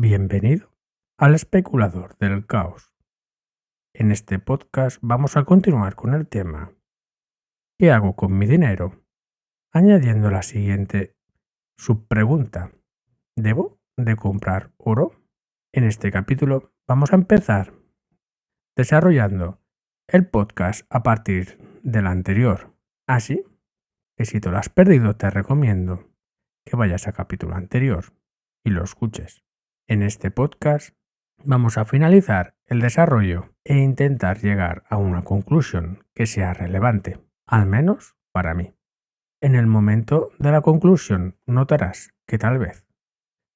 Bienvenido al especulador del caos. En este podcast vamos a continuar con el tema ¿qué hago con mi dinero? Añadiendo la siguiente subpregunta: ¿debo de comprar oro? En este capítulo vamos a empezar desarrollando el podcast a partir del anterior. Así que si te lo has perdido, te recomiendo que vayas al capítulo anterior y lo escuches. En este podcast vamos a finalizar el desarrollo e intentar llegar a una conclusión que sea relevante, al menos para mí. En el momento de la conclusión notarás que tal vez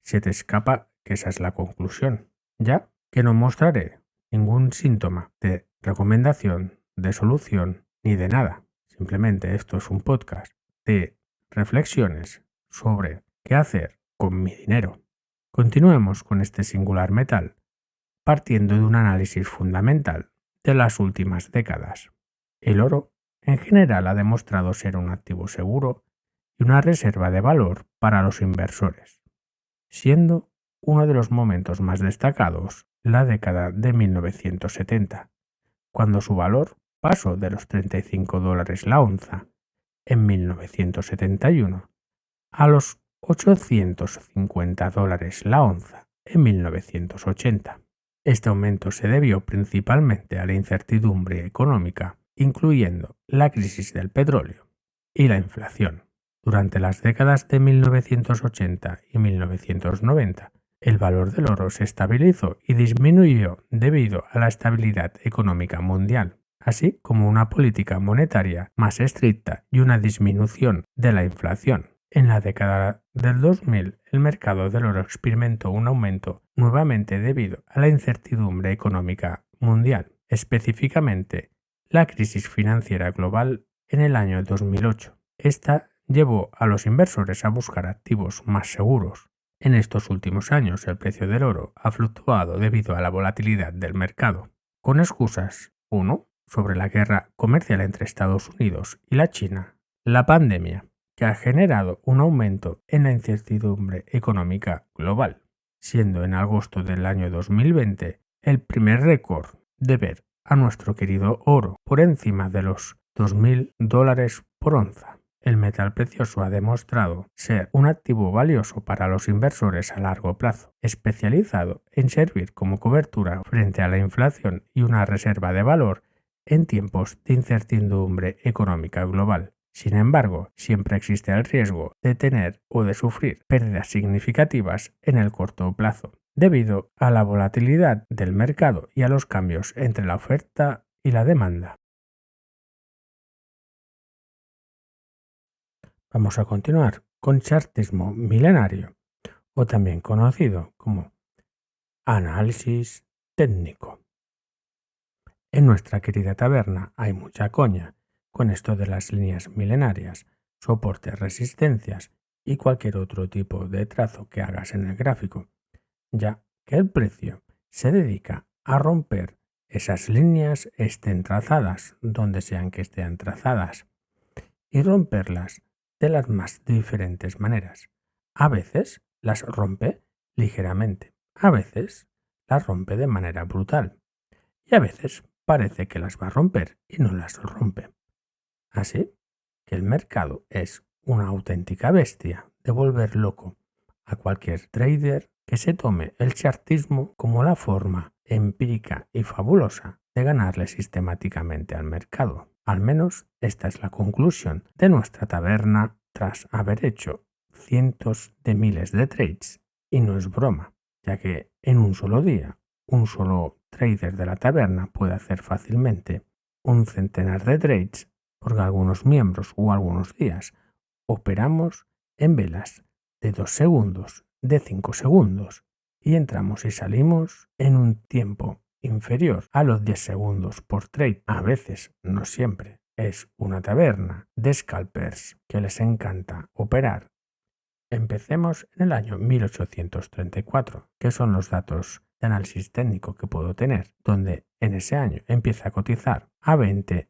se te escapa que esa es la conclusión, ya que no mostraré ningún síntoma de recomendación, de solución ni de nada. Simplemente esto es un podcast de reflexiones sobre qué hacer con mi dinero. Continuemos con este singular metal, partiendo de un análisis fundamental de las últimas décadas. El oro, en general, ha demostrado ser un activo seguro y una reserva de valor para los inversores, siendo uno de los momentos más destacados la década de 1970, cuando su valor pasó de los $35 la onza en 1971 a los $850 la onza en 1980. Este aumento se debió principalmente a la incertidumbre económica, incluyendo la crisis del petróleo y la inflación. Durante las décadas de 1980 y 1990, el valor del oro se estabilizó y disminuyó debido a la estabilidad económica mundial, así como una política monetaria más estricta y una disminución de la inflación. En la década del 2000, el mercado del oro experimentó un aumento nuevamente debido a la incertidumbre económica mundial, específicamente la crisis financiera global en el año 2008. Esta llevó a los inversores a buscar activos más seguros. En estos últimos años, el precio del oro ha fluctuado debido a la volatilidad del mercado, con excusas: 1. Sobre la guerra comercial entre Estados Unidos y la China, la pandemia, que ha generado un aumento en la incertidumbre económica global, siendo en agosto del año 2020 el primer récord de ver a nuestro querido oro por encima de los $2.000 por onza. El metal precioso ha demostrado ser un activo valioso para los inversores a largo plazo, especializado en servir como cobertura frente a la inflación y una reserva de valor en tiempos de incertidumbre económica global. Sin embargo, siempre existe el riesgo de tener o de sufrir pérdidas significativas en el corto plazo, debido a la volatilidad del mercado y a los cambios entre la oferta y la demanda. Vamos a continuar con chartismo milenario, o también conocido como análisis técnico. En nuestra querida taberna hay mucha coña con esto de las líneas milenarias, soportes, resistencias y cualquier otro tipo de trazo que hagas en el gráfico, ya que el precio se dedica a romper esas líneas estén trazadas donde sean que estén trazadas y romperlas de las más diferentes maneras. A veces las rompe ligeramente, a veces las rompe de manera brutal y a veces parece que las va a romper y no las rompe. Así que el mercado es una auténtica bestia de volver loco a cualquier trader que se tome el chartismo como la forma empírica y fabulosa de ganarle sistemáticamente al mercado. Al menos esta es la conclusión de nuestra taberna tras haber hecho cientos de miles de trades. Y no es broma, ya que en un solo día, un solo trader de la taberna puede hacer fácilmente un centenar de trades, porque algunos miembros o algunos días operamos en velas de 2 segundos, de 5 segundos, y entramos y salimos en un tiempo inferior a los 10 segundos por trade. A veces, no siempre, es una taberna de scalpers que les encanta operar. Empecemos en el año 1834, que son los datos de análisis técnico que puedo tener, donde en ese año empieza a cotizar a $20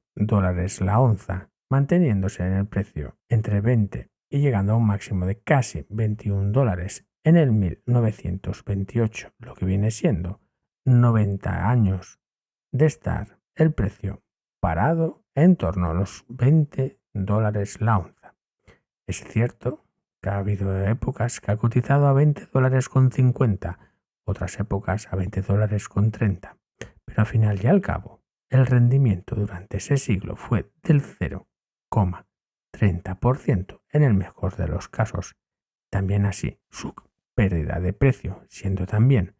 la onza, manteniéndose en el precio entre 20 y llegando a un máximo de casi $21 en el 1928, lo que viene siendo 90 años de estar el precio parado en torno a los $20 la onza. Es cierto que ha habido épocas que ha cotizado a $20,50, otras épocas a $20,30, pero al final y al cabo, el rendimiento durante ese siglo fue del 0,30% en el mejor de los casos. También así, su pérdida de precio, siendo también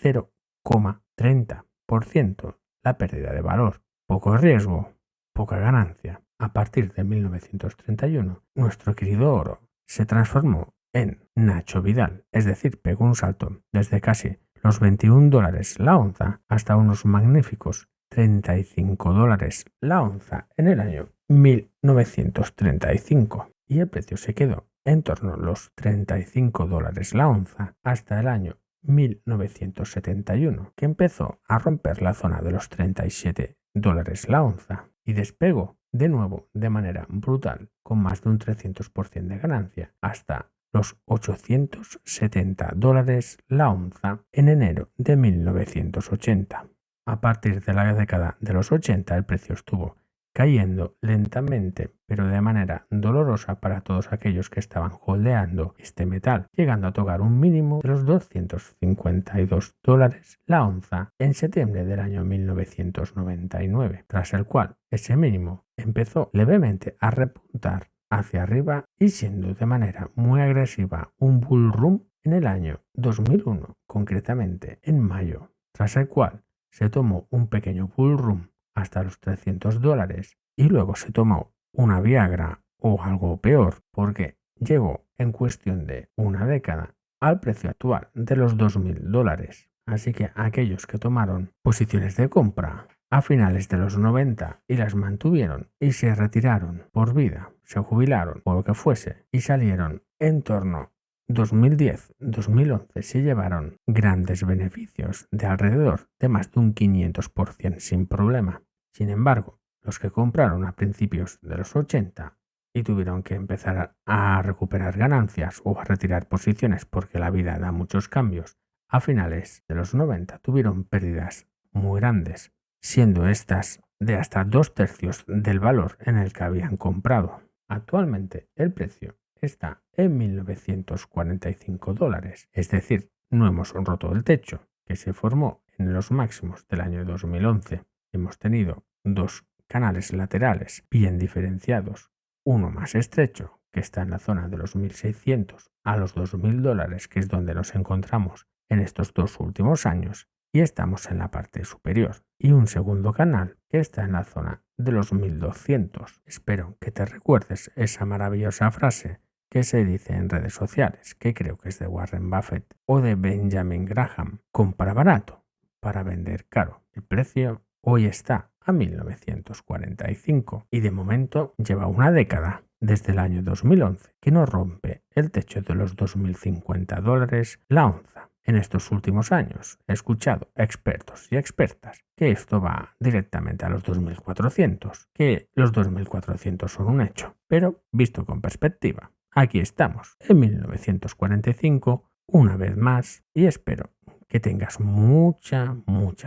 0,30% la pérdida de valor. Poco riesgo, poca ganancia. A partir de 1931, nuestro querido oro se transformó en Nacho Vidal, es decir, pegó un salto desde casi los $21 la onza hasta unos magníficos $35 la onza en el año 1935, y el precio se quedó en torno a los $35 la onza hasta el año 1971, que empezó a romper la zona de los $37 la onza y despegó de nuevo de manera brutal, con más de un 300% de ganancia, hasta los $870 la onza en enero de 1980. A partir de la década de los 80, el precio estuvo cayendo lentamente, pero de manera dolorosa para todos aquellos que estaban holdeando este metal, llegando a tocar un mínimo de los $252 la onza en septiembre del año 1999, tras el cual ese mínimo empezó levemente a repuntar hacia arriba y siendo de manera muy agresiva un bull run en el año 2001, concretamente en mayo, tras el cual se tomó un pequeño bull run hasta los $300 y luego se tomó una Viagra o algo peor, porque llegó en cuestión de una década al precio actual de los $2.000. Así que aquellos que tomaron posiciones de compra a finales de los 90 y las mantuvieron y se retiraron por vida, se jubilaron o lo que fuese y salieron en torno 2010-2011, se llevaron grandes beneficios de alrededor de más de un 500% sin problema. Sin embargo, los que compraron a principios de los 80 y tuvieron que empezar a recuperar ganancias o a retirar posiciones porque la vida da muchos cambios, a finales de los 90 tuvieron pérdidas muy grandes, siendo estas de hasta 2/3 del valor en el que habían comprado. Actualmente el precio está en $1.945, es decir, no hemos roto el techo que se formó en los máximos del año 2011. Hemos tenido dos canales laterales bien diferenciados, uno más estrecho que está en la zona de los 1.600 a los $2.000, que es donde nos encontramos en estos dos últimos años, y estamos en la parte superior, y un segundo canal que está en la zona de los 1.200. Espero que te recuerdes esa maravillosa frase que se dice en redes sociales, que creo que es de Warren Buffett o de Benjamin Graham: compra barato para vender caro. El precio hoy está a 1945 y de momento lleva una década, desde el año 2011, que no rompe el techo de los $2.050 la onza. En estos últimos años he escuchado a expertos y expertas que esto va directamente a los 2.400, que los 2.400 son un hecho, pero visto con perspectiva, aquí estamos en 1945 una vez más, y espero que tengas mucha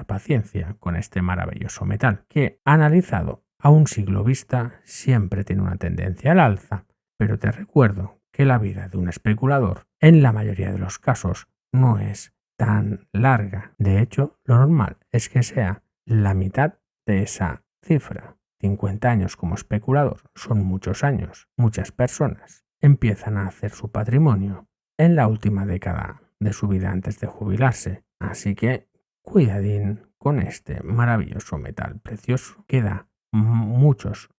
paciencia con este maravilloso metal, que analizado a un siglo vista siempre tiene una tendencia al alza, pero te recuerdo que la vida de un especulador en la mayoría de los casos no es tan larga. De hecho, lo normal es que sea la mitad de esa cifra. 50 años como especulador son muchos años. Muchas personas empiezan a hacer su patrimonio en la última década de su vida antes de jubilarse. Así que cuidadín con este maravilloso metal precioso que da muchos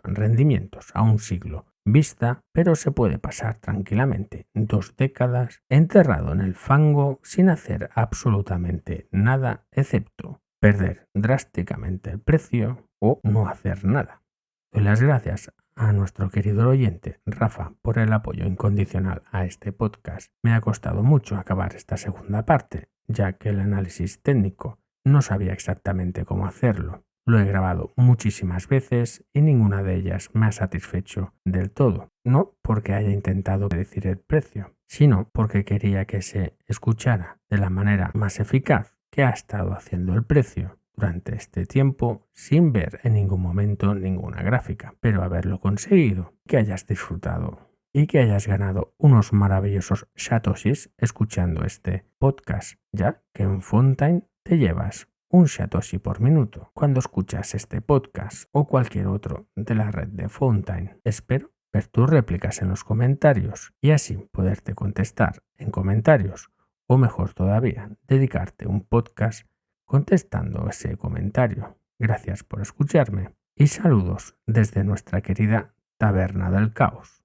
rendimientos a un siglo vista, pero se puede pasar tranquilamente 2 décadas enterrado en el fango sin hacer absolutamente nada, excepto perder drásticamente el precio o no hacer nada. Doy las gracias a nuestro querido oyente Rafa por el apoyo incondicional a este podcast. Me ha costado mucho acabar esta segunda parte, ya que el análisis técnico no sabía exactamente cómo hacerlo. Lo he grabado muchísimas veces y ninguna de ellas me ha satisfecho del todo. No porque haya intentado predecir el precio, sino porque quería que se escuchara de la manera más eficaz que ha estado haciendo el precio durante este tiempo sin ver en ningún momento ninguna gráfica. Pero haberlo conseguido, que hayas disfrutado y que hayas ganado unos maravillosos satoshis escuchando este podcast, ya que en Fountain te llevas un satoshi por minuto cuando escuchas este podcast o cualquier otro de la red de Fountain. Espero ver tus réplicas en los comentarios y así poderte contestar en comentarios o mejor todavía, dedicarte un podcast contestando ese comentario. Gracias por escucharme y saludos desde nuestra querida Taberna del Caos.